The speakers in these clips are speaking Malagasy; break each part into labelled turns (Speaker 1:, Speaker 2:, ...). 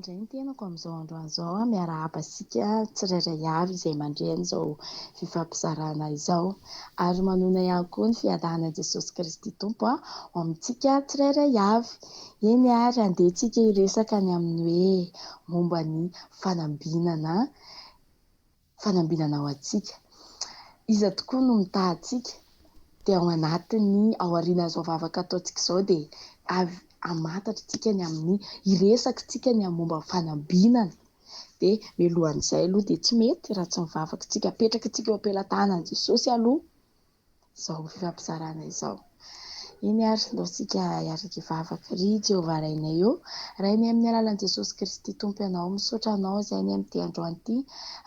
Speaker 1: indray ny tenako amin'izao androan'izao miarahaba antsika tsirairay avy izay mandreny izao fifampizarana izao ary manona ihany koa ny fiadanan'i Jesosy Kristy Tompo ho amintsika tsirairay avy. Eny ary andehantsika hiresaka ny amin'ny hoe momba ny fanambinana ao antsika. Iza tokoa no mitahantsika dia ao anatin'ny ao aorian'izao vavaka ataontsika izao dia avy hamantatra tsika ny amin'ny hiresaka tsika ny amin'ny momba fanambinana. Dia mialohan'izay aloha dia tsy mety raha tsy mivavaka tsika apetraka tsika eo am-pelatanan'i Jesosy aloha izao fifampizarana izao. Eny ary ndaontsika hiaraka hivavaka ry Jehovah rainay eo, rainay amin'ny alalan'i Jesosy Kristy Tompo ianao, misaotra anao izay ny amin'ny androany ity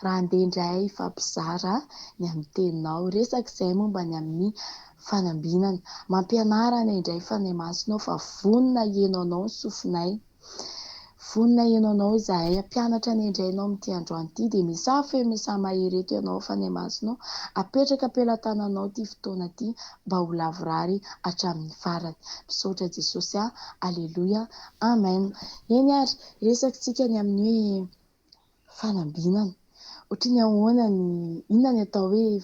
Speaker 1: raha andeha indray hifampizara ny amin'ny teninao, resaka izay momba ny amin'ny fanambinana, mampianarana indray fanay masonao fa vonona ienao anao ny sofinay. Vonona ienao anao izahay hampianatra ny indray ianao amin'ity androany ity dia misaha feo misaha mahery eto ianao fanay masonao, apetraka am-pelatananao ity fotoana ity mba ho lavorary hatramin'ny farany. Misaotra Jesosy aleloia, amen. Eny ary resaka ny amin'ny hoe fanambinana. Ohatry ny ahoana inona ny atao hoe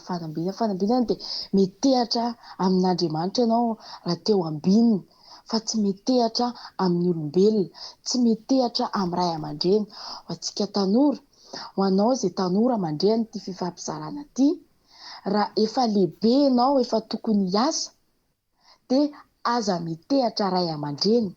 Speaker 1: fanambinana? Fanambinana dia metehatra amin'Andriamanitra ianao raha teo ambininy, fa tsy metehatra amin'ny olombelona, tsy metehatra amin'ny ray aman-dreny. Ho antsika tanora, ho anao izay tanora mandreny ity fifampizarana ity, raha efa lehibe ianao, efa tokony hiasa, dia aza metehatra ray aman-dreny,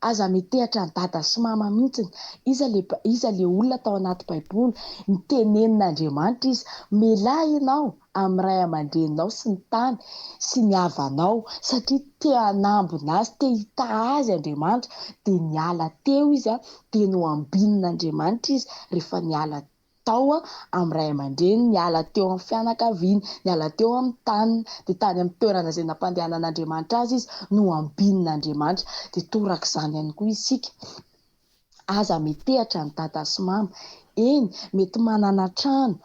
Speaker 1: aza metehatra ny dada sy mama mihitsiny. Iza le olona tao anaty baiboly nitenenin'Andriamanitra izy, mialahy ianao amin'ny ray aman-dreninao sy ny tany sy ny havanao satria te hanambina azy, te hita azy Andriamanitra, dia niala teo izy dia no ambinin'Andriamanitra izy rehefa niala tao amin'ny ray aman-dreny, niala teo amin'ny fianakaviany, niala teo amin'ny taniny, dia tany amin'ny toerana izay nampandehanan'Andriamanitra azy izy no ambinin'Andriamanitra. Dia torak'izany ihany koa isika, aza metehatra ny dada sy mama. Eny, mety manana trano,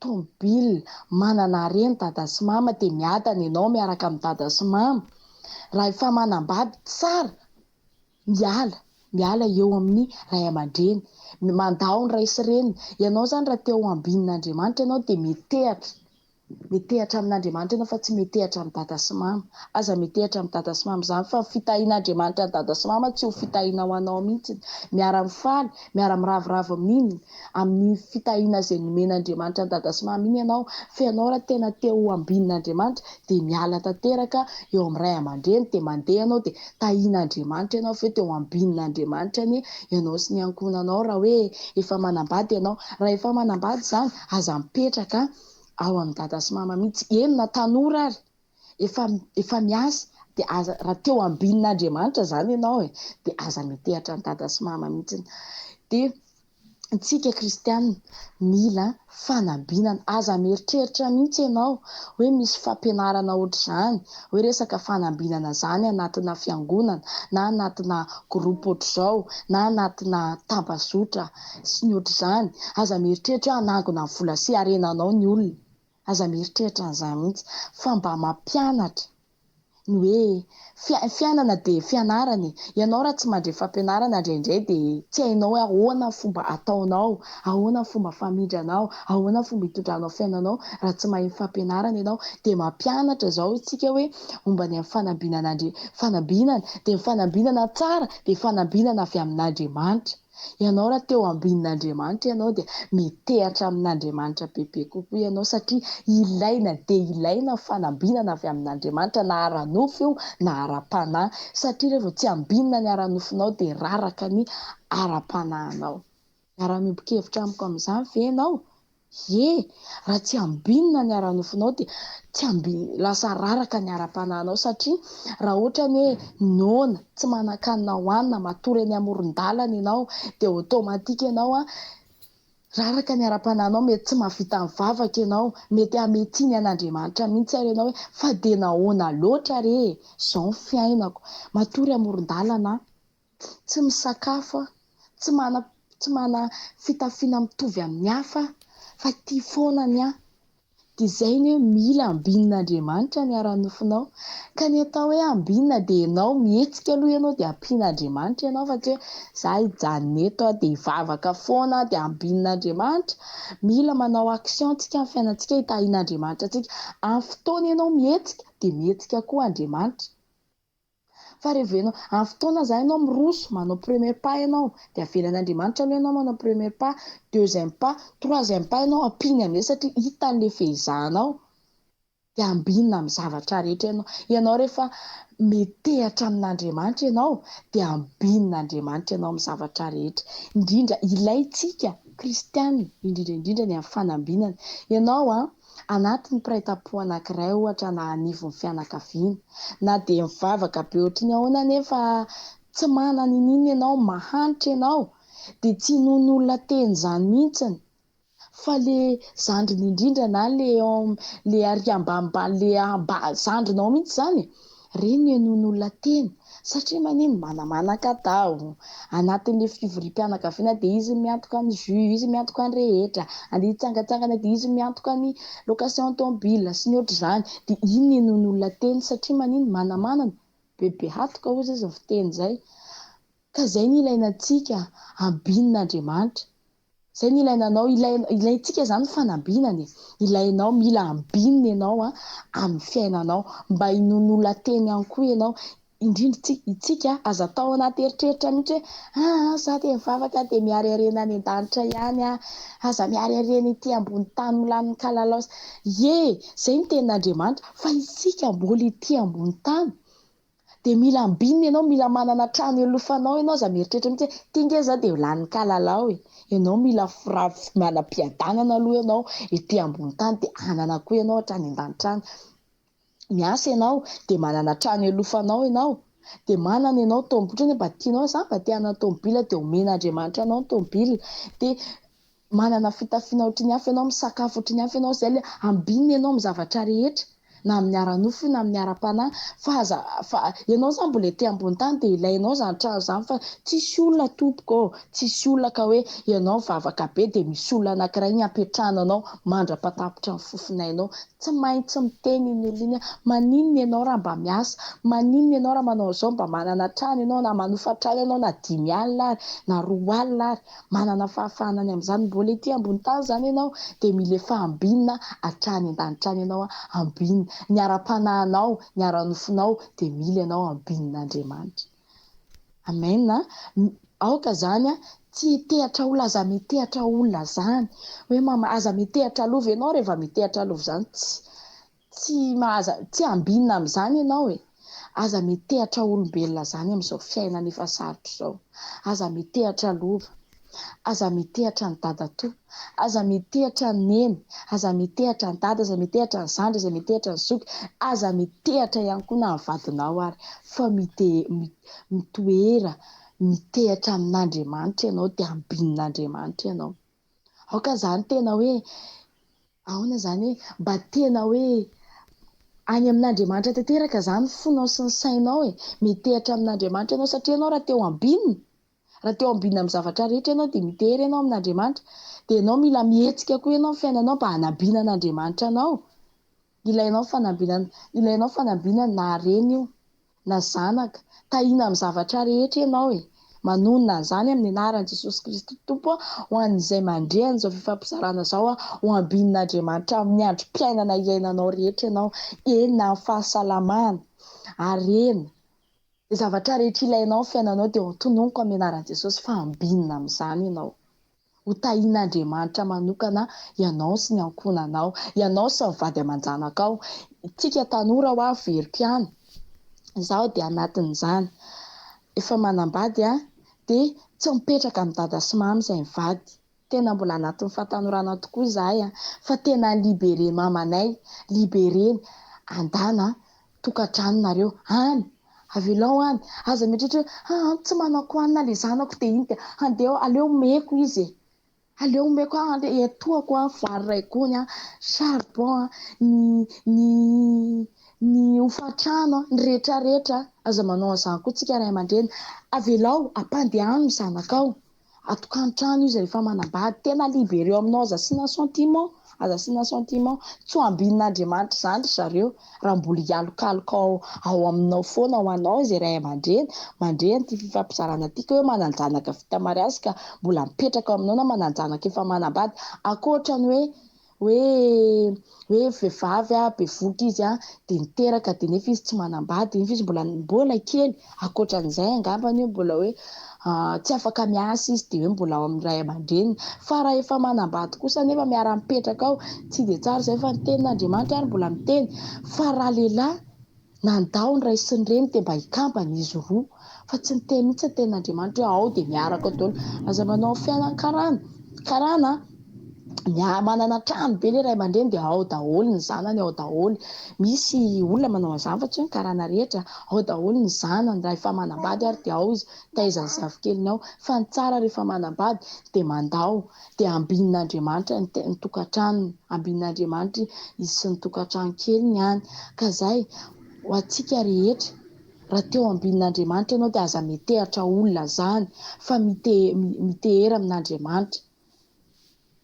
Speaker 1: tômôbila, manana harena dada sy mama dia miadana ianao miaraka amin'ny dada sy mama. Raha efa manambady tsara, miala eo amin'ny ray aman-dreny, mandao ny ray sy reny. Ianao izany raha teo ambinin'Andriamanitra ianao dia metehatra amin'Andriamanitra ianao fa tsy metehatra amin'ny dada sy mama. Aza metehatra amin'ny dada sy mama izany fa fitahian'Andriamanitra ny dada sy mama tsy ho fitahiana ho anao mihitsy. Miara-mifaly, miara-miravoravo amin'ny fitahiana izay nomen'Andriamanitra ny dada sy mama iny ianao. Fa ianao raha tena teo ambinin'Andriamanitra dia miala tanteraka eo amin'ny ray aman-dreny, dia mandeha ianao dia tahian'Andriamanitra ianao fa teo ambinin'Andriamanitra ny ianao sy ny ankonanao raha hoe efa manambady ianao. Raha efa manambady izany, aza mipetraka ao amin'ny dada sy mama mihitsy. Eny na tanora ary efa miasa dia aza, raha teo ambinin'Andriamanitra izany ianao dia aza metehatra ny dada sy mama mihitsy. Dia isika kristianina mila fanambinana. Aza mieritreritra mihitsy ianao hoe misy fampianarana ohatr'izany, hoe resaka fanambinana izany anatina fiangonana na anatina groupe ohatr'izao na anatina tambazotra sy ny ohatr'izany. Aza mieritreritra hanangona ny vola sy harenanao ny olona. Aza mieritreritra an'izany mihitsy fa mba mampianatra ny hoe fiainana dia fianarana. Ianao raha tsy mandray fampianarana indraindray dia tsy hainao hoe ahoana fomba ataonao, ahoana fomba famindranao, ahoana fomba hitondranao fiainanao raha tsy mahay fampianarana ianao. Dia mampianatra izao isika hoe momba ny fanambinana dia fanambinana tsara dia fanambinana avy amin'Andriamanitra. Ianao raha teo ambinin'Andriamanitra ianao dia metehatra amin'Andriamanitra bebe kokoa ianao satria ilaina dia ilaina fanambinana avy amin'Andriamanitra, na ara-nofo io na ara-panahy, satria rehefa tsy ambinina ny ara-nofonao dia raraka ny ara-panahinao. Miara-miombon-kevitra amiko amin'izany ve ianao? Raha tsy ambinina ny ara-nofonao dia lasa raraka ny ara-panahinao satria raha ohatra ny hoe noana tsy manan-kanina hohanina matory any amoron-dalana ianao dia automatika ianao raraka ny ara-panahinao, mety tsy mahavita mivavaka ianao, mety hametsiny an'Andriamanitra mihitsy ary ianao hoe fa dia nahoana loatra re, izao ny fiainako, matory amoron-dalana, tsy misakafo, tsy mana fitafiana mitovy amin'ny hafa, fa ity foana ny dia izay ny hoe mila ambin'Andriamanitra ny ara-nofinao. Ka ny atao hoe ambinina dia ianao mihetsika aloha ianao dia ampian'Andriamanitra ianao fa tsy hoe za hijanona eto dia hivavaka foana dia ambin'Andriamanitra. Mila manao action antsika amin'ny fiainantsika hitahian'Andriamanitra antsika. Amin'ny fotoana ianao mihetsika dia mihetsika koa Andriamanitra. Fa rehefa ianao amin'ny fotoana zany ianao miroso manao premier pas ianao dia avelan'Andriamanitra aloha ianao manao premier pas, deuxième pas, troisième pas ianao ampiny amin'izay satria hitan'ilay fehizahanao dia ambinina amin'ny zavatra rehetra ianao. Ianao rehefa metehatra amin'Andriamanitra ianao dia ambin'Andriamanitra ianao amin'ny zavatra rehetra. Indrindra ilayntsika kristianina indrindra ny amin'ny fanambinana. Ianao anatin'ny piraita-po anankiray ohatra na anivon'ny fianakaviana na dia mivavaka be ohatriny ahoana nefa tsy manana inona ianao, mahantra ianao dia tsy hinon'olona teny izany mihitsiny fa le zandriny indrindra na le ary ambanimbany le zandrinao mihitsy izany ireny no hinon'olona teny satria manino manamanaka-dao anatin'ilay fivorim-pianakaviana dia izy miantoka ny jus, izy miantoka ny rehetra, andeha hitsangatsangana dia izy miantoka ny location tômôbila sy ny ohatr'izany dia iny no hinon'olona teny satria manino manamanana bebe hatoka hozy izy ny fiteny izay. Ka izay ny ilainantsika ambin'Andriamanitra. Izay ny ilainanao, ilaintsika izany fanambinana. Ilainao mila ambinina ianao amin'ny fiainanao mba hinon'olona teny ihany koa ianao. Indrindra itsika aza atao anaty eritreritra mihitsy hoe za dia mivavaka dia miharihariana any an-danitra ihany aza miharihariana ety ambony tany ho lanin'ny kalalaosy. Izay ny tenin'Andriamanitra fa isika mbola ety ambony tany dia mila ambinina ianao, mila manana trano ialofanao ianao aza mieritreritra mihitsy hoe tia za dia ho lanin'ny kalalao ianao mila manam-piadanana aloha ianao ety ambony tany dia anana koa ianao hatrany an-danitra any. Miasa ianao dia manana trano ialofanao ianao dia manana ianao tômôbila mba tianao za mba te-hanana tômôbila dia omen'Andriamanitra anao ny tômôbila dia manana fitafiana ohatriny hafa ianao, misakafo ohatriny hafa ianao, izay le ambinina ianao amin'ny zavatra rehetra na amin'ny ara-nofo na amin'ny ara-panahy fa ianao zany mbola ety ambony tany dia ilainao izany trano izany fa tsisy olona tompoko tsisy olona ka hoe ianao mivavaka be dia misy olona anankiray hampiatrahana mandra-patapitra ny fofinainao. Tsy maintsy miteny iny olona iny maninona ianao raha mba miasa, maninona ianao raha manao izao mba manana trano ianao na manofa trano ianao na 5 alina ary na 2 alina ary manana fahafahanany amin'izany mbola ety ambony tany izany ianao dia mila efa ambinina hatrany an-danitra any ianao ambinina ny ara-panahinao, ny ara-nofinao dia mila ianao ambin'Andriamanitra. Amen. Aoka izany tsy hitehatra olona aza mitehatra olona izany hoe aza mitehatra lova ianao rehefa mitehatra lova izany tsy ambinina amin'izany ianao aza mitehatra olombelona izany amin'izao fiainana efa sarotra izao. Aza mitehatra lova, aza mitehatra ny dadatoa, aza mitehatra ny neny, aza mitehatra ny dada, aza mitehatra ny zandry, aza mitehatra ny zoky, aza mitehatra ihany koa na ny vadinao ary fa mitoera mitehatra amin'Andriamanitra ianao dia ambin'Andriamanitra ianao. Aoka izany tena hoe ahoana izany hoe mba tena hoe any amin'Andriamanitra tanteraka izany fonao sy ny sainao mitehatra amin'Andriamanitra ianao satria ianao raha teo ambinina amin'ny zavatra rehetra ianao dia mitery ianao amin'Andriamanitra dia ianao mila mihetsika koa ianao fiainanao mba hanambinan'Andriamanitra anao. Ilainao fanambinana na reny io na zanaka tahiana amin'ny zavatra rehetra ianao manonona an'izany amin'ny anaran'i Jesosy Kristy Tompo ho an'izay mandre an'izao fifampizarana izao ho ambin'Andriamanitra amin'ny androm-piainana iainanao rehetra ianao eny na amin'ny fahasalamana arena zavatra rehetra ilainao fiainanao dia tononiko amin'ny anaran'i Jesosy fa ambinina amin'izany ianao ho tahian'Andriamanitra manokana ianao sy ny ankonanao, ianao sy ny vady aman-janakao. Tsika tanora ho very-piano izaho dia anatin'izany efa manambady dia tsy mipetraka amin'ny dada sy mamy izay mivady. Tena mbola anatin'ny fahatanorana tokoa izahay fa tena libere mamanay, libereny andana tokantrano nareo any avelao any aza mieritreritra hoe tsy manako anina ilay zanako dia iny dia andeha aleo meko izy aleo meko etoako vary ray gony charbon ny hofatrano ny rehetrarehetra aza manao an'izany koa tsika ray aman-dreny avelao ampandehano ny zanakao atokany trano izy rehefa manambady tena libere aminao aza sina sentiment aza asiana sentiment tsy ho ambin'Andriamanitra zany ry zareo raha mbola hialokaloka ao aminao foana ho anao izay ray aman-dreny mandreny ty fifampizarana tika hoe mananjanaka vita mariazy ka mbola mipetraka aminao na mananjanaka efa manambady akoatrany hoe vehivavy be voky izy dia niteraka dia nefa izy tsy manambady nefa izy mbola kely akoatran'izay angambany io mbola hoe tsy afaka miasa izy dia hoe mbola ao amin'ny ray aman-dreny fa raha efa manambady kosa nefa miara-mipetraka ao tsy dia tsara izay fa ny tenin'Andriamanitra ary mbola miteny fa raha lehilahy nandao ny ray sy ny reny dia mba hikambana izy roa fa tsy ny teny mihitsy ny tenin'Andriamanitra hoe ao dia miaraka daholo aza manao fiainana karana manana trano be ilay ray aman-dreny dia ao daholo ny zanany ao daholo misy olona manao an'izany fa tsy hoe ny karana rehetra ao daholo ny zanany raha efa manambady ary dia ao izy taizany zafikeliny ao fa ny tsara rehefa manambady dia mandao dia ambin'Andriamanitra ny tokantrano ambin'Andriamanitra izy sy ny tokantrano keliny ihany ka izay ho antsika rehetra raha teo ambin'Andriamanitra ianao dia aza mitehatra olona zany fa mitehera amin'Andriamanitra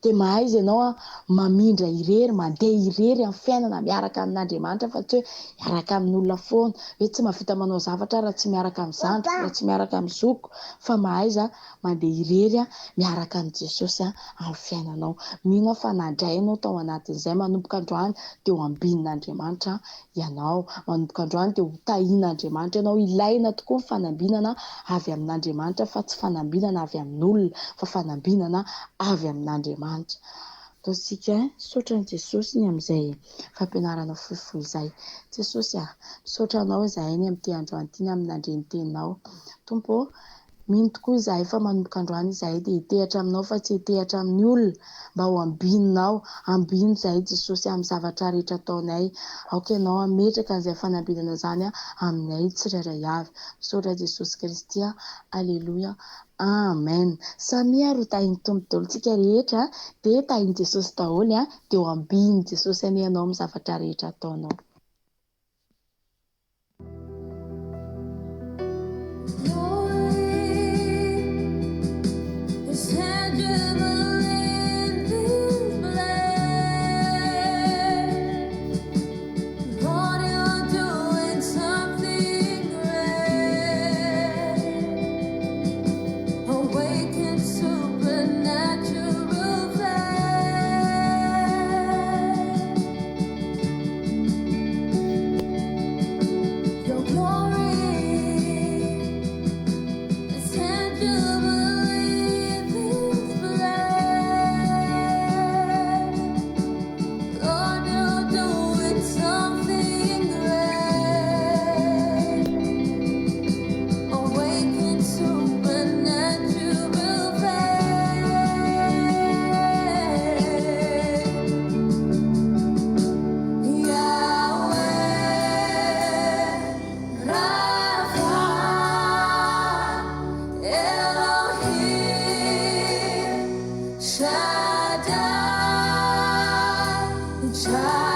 Speaker 1: dia mahay izy ianao mamindra irery mandeha irery amin'ny fiainana miaraka amin'Andriamanitra fa tsy hoe miaraka amin'olona foana hoe tsy mahavita manao zavatra raha tsy miaraka amin'ny zandry raha tsy miaraka amin'ny zoko fa mahay izy mandeha irery miaraka amin'ny Jesosy amin'ny fiainanao mino fa nandray ianao tao anatin'izay manomboka androany dia ho ambin'Andriamanitra ianao manomboka androany dia ho tahian'Andriamanitra ianao ilaina tokoa ny fanambinana avy amin'Andriamanitra fa tsy fanambinana avy amin'olona fa fanambinana avy amin'Andriamanitra ataontsika misaotra ny Jesosy ny amin'izay fampianarana fohifohy izay Jesosy misaotra anao izahay ny amin'ity androany ity ny amin'ny andrenitenao Tompo mino tokoa izahay fa manomboka androany izahay dia hitehatra aminao fa tsy hitehatra amin'ny olona mba ho ambinonao ambino izahay Jesosy amin'ny zavatra rehetra ataonay aoka ianao ametraka an'izay fanambinana izany aminay tsirairay avy misaotra Jesosy Kristy aleloia amen samia ro tahin'ny tombo daholo tsika rehetra dia tahin'i Jesosy daholo dia ho ambiny Jesosy anie ianao amin'ny zavatra rehetra ataonao
Speaker 2: Shaddai,